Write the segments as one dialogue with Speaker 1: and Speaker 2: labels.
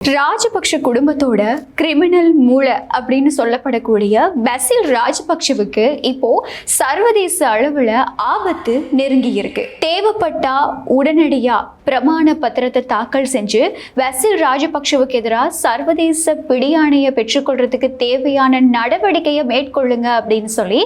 Speaker 1: ராஜபக்ஷ குடும்பத்தோட கிரிமினல் மூளை அப்படின்னு சொல்லப்படக்கூடிய பசில் ராஜபக்ஷவுக்கு இப்போ சர்வதேச அளவுல ஆபத்து நெருங்கி இருக்கு. தேவைப்பட்டா உடனடியா பிரமாண பத்திரத்தை தாக்கல் செஞ்சு பசில் ராஜபக்ஷவுக்கு எதிராக சர்வதேச பிடியாணையை பெற்றுக்கொள்றதுக்கு தேவையான நடவடிக்கையை மேற்கொள்ளுங்க அப்படின்னு சொல்லி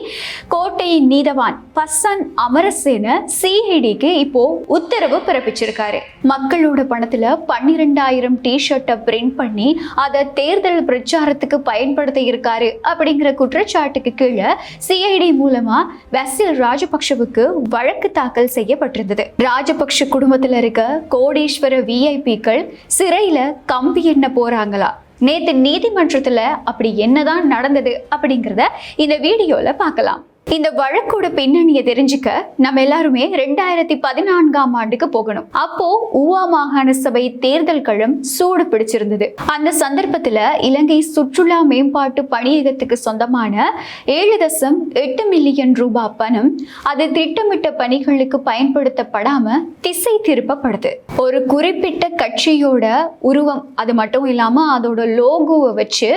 Speaker 1: கோட்டை நீதவான் பசன் அமரசேன சிஐடிக்கு இப்போ உத்தரவு பிறப்பிச்சிருக்காரு. மக்களோட பணத்துல 12,000 டிஷர்ட்டை பிரிண்ட் பண்ணி அதை தேர்தல் பிரச்சாரத்துக்கு பயன்படுத்த இருக்காரு அப்படிங்கிற குற்றச்சாட்டுக்கு கீழே சிஐடி மூலமா பசில் ராஜபக்ஷவுக்கு வழக்கு தாக்கல் செய்யப்பட்டிருந்தது. ராஜபக்ஷ குடும்பத்துல இருக்க கோடீஸ்வர விஐபிக்கள் சிறையில கம்பி எண்ண போறாங்களா? நேத்து நீதிமன்றத்துல அப்படி என்னதான் நடந்தது அப்படிங்கிறத இந்த வீடியோல பார்க்கலாம். இந்த வழக்கோட பின்னணியை தெரிஞ்சுக்க நம்ம எல்லாருமே 2014ஆம் ஆண்டுக்கு போகணும். அப்போ ஊவா மாகாண சபை தேர்தல் களம் சூடு பிடிச்சிருந்தது. அந்த சந்தர்ப்பத்துல இலங்கை சுற்றுலா மேம்பாட்டு பணியகத்துக்கு சொந்தமான 7.8 மில்லியன் ரூபாய் பணம் அது திட்டமிட்ட பணிகளுக்கு பயன்படுத்தப்படாம திசை திருப்பப்படுது. ஒரு குறிப்பிட்ட கட்சியோட உருவம் அது மட்டும் இல்லாம அதோட லோகோவை வச்சு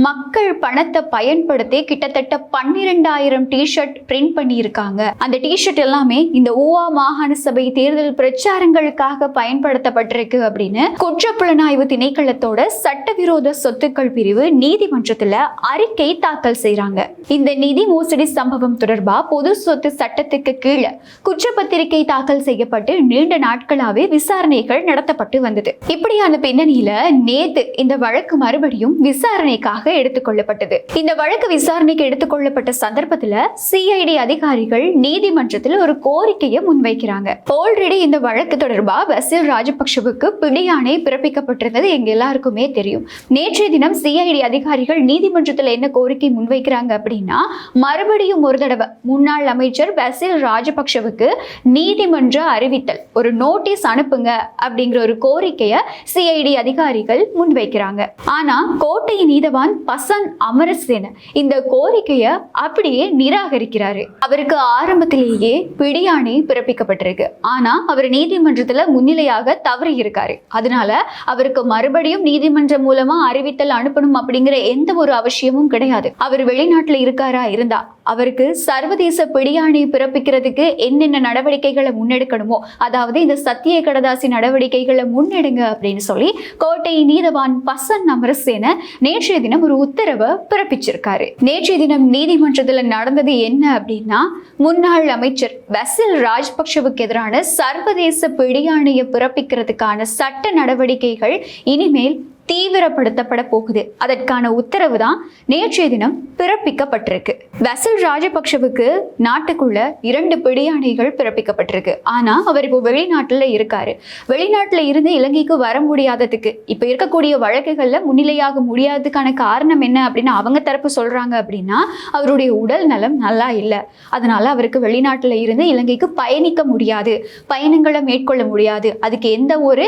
Speaker 1: மக்கள் பணத்தை பயன்படுத்தி கிட்டத்தட்ட 12,000 டிஷர்ட் பிரிண்ட் பண்ணி இருக்காங்க. அந்த டிஷர்ட் எல்லாமே இந்த ஊவா மாகாண சபை தேர்தல் பிரச்சாரங்களுக்காக பயன்படுத்தப்பட்டிருக்கு அப்படின்னு குற்றப்புலனாய்வு திணைக்களத்தோட சட்டவிரோத சொத்துக்கள் பிரிவு நீதிமன்றத்துல அறிக்கை தாக்கல் செய்யறாங்க. இந்த நிதி மோசடி சம்பவம் தொடர்பா பொது சொத்து சட்டத்துக்கு கீழே குற்றப்பத்திரிகை தாக்கல் செய்யப்பட்டு நீண்ட நாட்களாவே விசாரணைகள் நடத்தப்பட்டு வந்தது. இப்படியான பின்னணியில நேத்து இந்த வழக்கு மறுபடியும் விசாரணைக்காக எடுத்துக்கொள்ளப்பட்டது. இந்த வழக்கு விசாரணைக்கு எடுத்துக்கொள்ளப்பட்ட சந்தர்ப்பத்துல சிஐடி அதிகாரிகள் நீதிமன்றத்தில் ஒரு கோரிக்கையை முன்வைக்கிறாங்க. ஆல்ரெடி இந்த வழக்கு தொடர்பா பசில் ராஜபக்ஷவுக்கு பிடியாணை பிறப்பிக்கப்பட்டிருந்தது எங்க எல்லாருக்குமே தெரியும். நேற்றைய தினம் சிஐடி அதிகாரிகள் நீதிமன்றத்தில் என்ன கோரிக்கை முன்வைக்கிறாங்க அப்படின்னா, மறுபடியும் ஒரு தடவை முன்னாள் அமைச்சர் பசில் ராஜபக்ஷவுக்கு நீதிமன்ற அறிவித்தல் ஒரு நோட்டீஸ் அனுப்புங்க அப்படிங்கிற ஒரு கோரிக்கையை சிஐடி அதிகாரிகள் முன்வைக்கிறாங்க. ஆனா கோட்டை நீதவான் பசன் அமரசேன இந்த கோரிக்கையை அப்படியே நிராகரிக்கிறாரு. அவருக்கு ஆரம்பத்திலேயே பிடியாணை பிறப்பிக்கப்பட்டிருக்கு. ஆனா அவர் நீதிமன்றத்துல முன்னிலையாக தவறி இருக்காரு. அதனால அவருக்கு மறுபடியும் நீதிமன்றம் மூலமா அறிவித்தல் அனுப்பணும் அப்படிங்கிற எந்த ஒரு அவசியமும் கிடையாது. அவர் வெளிநாட்டுல இருக்காரா இருந்தா அவருக்கு சர்வதேச பிடியாணை பிறப்பிக்கிறதுக்கு என்னென்ன நடவடிக்கைகளை முன்னெடுக்கணுமோ, அதாவது இந்த சத்திய கடதாசி நடவடிக்கைகளை முன்னெடுங்க அப்படின்னு சொல்லி கோட்டை நீதவான் பசன் அமரசேன நேற்றைய தினம் ஒரு உத்தரவை பிறப்பிச்சிருக்காரு. நேற்றைய தினம் நீதிமன்றத்துல நடந்தது என்ன அப்படின்னா, முன்னாள் அமைச்சர் பசில் ராஜபக்ஷவுக்கு எதிரான சர்வதேச பிடியாணையை பிறப்பிக்கிறதுக்கான சட்ட நடவடிக்கைகள் இனிமேல் தீவிரப்படுத்தப்பட போகுது. அதற்கான உத்தரவு தான் நேற்றைய தினம் பிறப்பிக்கப்பட்டிருக்கு. பசில் ராஜபக்ஷவுக்கு நாட்டுக்குள்ள 2 பிடியாணைகள் பிறப்பிக்கப்பட்டிருக்கு. ஆனா அவர் இப்போ வெளிநாட்டுல இருக்காரு. வெளிநாட்டுல இருந்து இலங்கைக்கு வர முடியாததுக்கு இப்ப இருக்கக்கூடிய வழக்குகள்ல முன்னிலையாக முடியாததுக்கான காரணம் என்ன அப்படின்னு அவங்க தரப்பு சொல்றாங்க அப்படின்னா, அவருடைய உடல் நலம் நல்லா இல்லை. அதனால அவருக்கு வெளிநாட்டுல இருந்து இலங்கைக்கு பயணிக்க முடியாது, பயணங்களை மேற்கொள்ள முடியாது. அதுக்கு எந்த ஒரு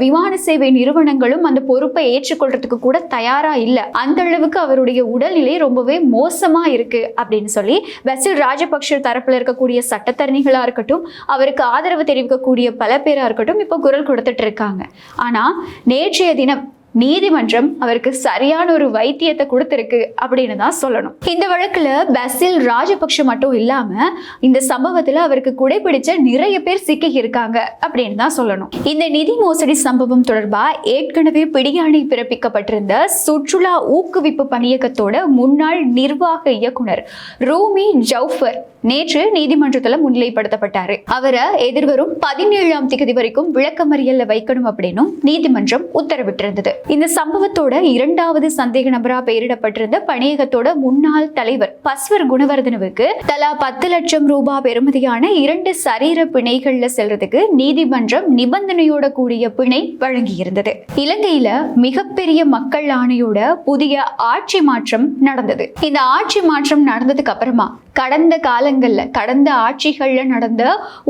Speaker 1: விமான சேவை நிறுவனங்களும் அந்த பொறுப்பை ஏற்றுக்கொள்றதுக்கு கூட தயாரா இல்ல. அந்த அளவுக்கு அவருடைய உடல்நிலை ரொம்பவே மோசமா இருக்கு அப்படின்னு சொல்லி பசில் ராஜபக்ஷ தரப்புல இருக்கக்கூடிய சட்டத்தரணிகளா இருக்கட்டும், அவருக்கு ஆதரவு தெரிவிக்கக்கூடிய பல பேரா இருக்கட்டும் இப்ப குரல் கொடுத்துட்டு இருக்காங்க. ஆனா நேற்றைய தினம் நீதிமன்றம் அவருக்கு சரியான ஒரு வைத்தியத்தை கொடுத்திருக்கு அப்படின்னு தான் சொல்லணும். இந்த வழக்குல பசில் ராஜபக்ஷ மட்டும் இல்லாம இந்த சம்பவத்துல அவருக்கு குடைபிடிச்ச நிறைய பேர் சிக்கி இருக்காங்க அப்படின்னு தான் சொல்லணும். இந்த நிதி மோசடி சம்பவம் தொடர்பா ஏற்கனவே பிடியாணை பிறப்பிக்கப்பட்டிருந்த சுற்றுலா ஊக்குவிப்பு பணியகத்தோட முன்னாள் நிர்வாக இயக்குனர் ரூமி ஜவுஃபர் நேற்று நீதிமன்றத்துல முன்னிலைப்படுத்தப்பட்டாரு. அவரை எதிர்வரும் 17ஆம் தேதி வரைக்கும் விளக்கமறியல்ல வைக்கணும் அப்படின்னு நீதிமன்றம் உத்தரவிட்டிருந்தது. இந்த சம்பவத்தோட 2வது சந்தேக நபரா பெயரிடப்பட்டிருந்த பணியகத்தோட முன்னாள் தலைவர் பஸ்வர் குணவர்தனவுக்கு தலா 10 லட்சம் ரூபாய் பெறுமதியான 2 சரீர பிணைகள்ல செல்றதுக்கு நீதிமன்றம் நிபந்தனையோட கூடிய பிணை வழங்கி இருந்தது. இலங்கையில மிகப்பெரிய மக்கள் ஆணையோட புதிய ஆட்சி மாற்றம் நடந்தது. இந்த ஆட்சி மாற்றம் நடந்ததுக்கு அப்புறமா கடந்த காலங்கள்ல கடந்த ஆட்சிகள்ல நடந்த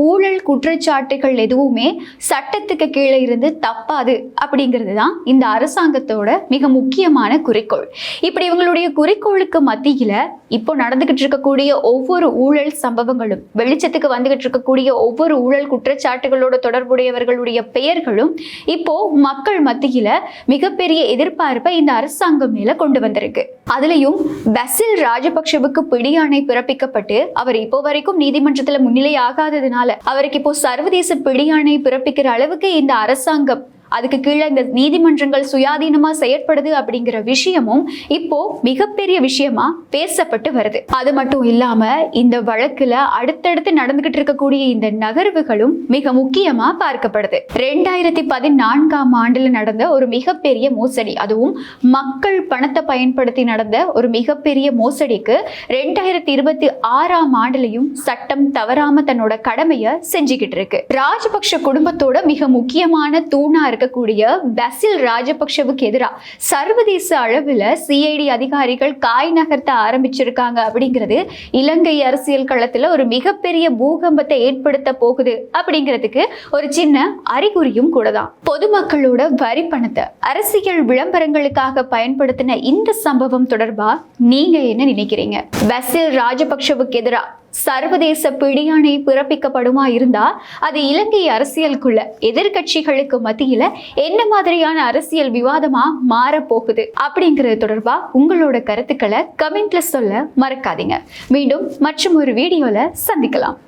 Speaker 1: ஊழல் குற்றச்சாட்டுகள் எதுவுமே சட்டத்துக்கு கீழே இருந்து தப்பாது அப்படிங்கிறது தான் இந்த அரசாங்கத்தோட மிக முக்கியமான குறிக்கோள். இப்படி இவங்களுடைய குறிக்கோளுக்கு மத்தியில இப்போ நடந்துகிட்டு இருக்கக்கூடிய ஒவ்வொரு ஊழல் சம்பவங்களும், வெளிச்சத்துக்கு வந்துகிட்டு இருக்கக்கூடிய ஒவ்வொரு ஊழல் குற்றச்சாட்டுகளோட தொடர்புடையவர்களுடைய பெயர்களும் இப்போ மக்கள் மத்தியில மிகப்பெரிய எதிர்பார்ப்பை இந்த அரசாங்கம் மேல கொண்டு வந்திருக்கு. அதுலயும் பசில் ராஜபக்ஷவுக்கு பிடியாணை பிறப்பிக்கப்பட்டு அவர் இப்போ வரைக்கும் நீதிமன்றத்துல முன்னிலை ஆகாததுனால அவருக்கு இப்போ சர்வதேச பிடியாணை பிறப்பிக்கிற அளவுக்கு இந்த அரசாங்கம், அதுக்கு கீழே இந்த நீதிமன்றங்கள் சுயாதீனமா செயற்படுது அப்படிங்கிற விஷயமும் இப்போ மிகப்பெரிய விஷயமா பேசப்பட்டு வருது. அது மட்டும் இல்லாம இந்த வழக்குல அடுத்தடுத்து நடந்துகிட்டு இருக்கக்கூடிய இந்த நகர்வுகளும் மிக முக்கியமா பார்க்கப்படுது. 2014ஆம் ஆண்டுல நடந்த ஒரு மிகப்பெரிய மோசடி, அதுவும் மக்கள் பணத்தை பயன்படுத்தி நடந்த ஒரு மிகப்பெரிய மோசடிக்கு 2026ஆம் ஆண்டுலயும் சட்டம் தவறாம தன்னோட கடமையை செஞ்சுக்கிட்டு இருக்கு. ராஜபக்ஷ குடும்பத்தோட மிக முக்கியமான தூணா இருக்கக்கூடிய பசில் ராஜபக்ஷவுக்கு எதிராக சர்வதேச அளவில் சிஐடி அதிகாரிகள் காய் நகர்த்த ஆரம்பிச்சிருக்காங்க அப்படிங்கிறது இலங்கை அரசியல் களத்துல ஒரு மிகப்பெரிய பூகம்பத்தை ஏற்படுத்த போகுது அப்படிங்கிறதுக்கு ஒரு சின்ன அறிகுறியும் கூட தான். பொதுமக்களோட வரி பணத்தை அரசியல் விளம்பரங்களுக்காக பயன்படுத்தின இந்த சம்பவம் தொடர்பா நீங்க என்ன நினைக்கிறீங்க? பசில் ராஜபக்ஷவுக்கு எதிராக சர்வதேச பிடியாணை பிறப்பிக்கப்படுமா இருந்தா அது இலங்கை அரசியலுக்குள்ள எதிர்கட்சிகளுக்கு மத்தியில என்ன மாதிரியான அரசியல் விவாதமா மாறப்போகுது அப்படிங்கிறது தொடர்பா உங்களோட கருத்துக்களை கமெண்ட்ல சொல்ல மறக்காதீங்க. மீண்டும் மற்றும் ஒரு வீடியோல சந்திக்கலாம்.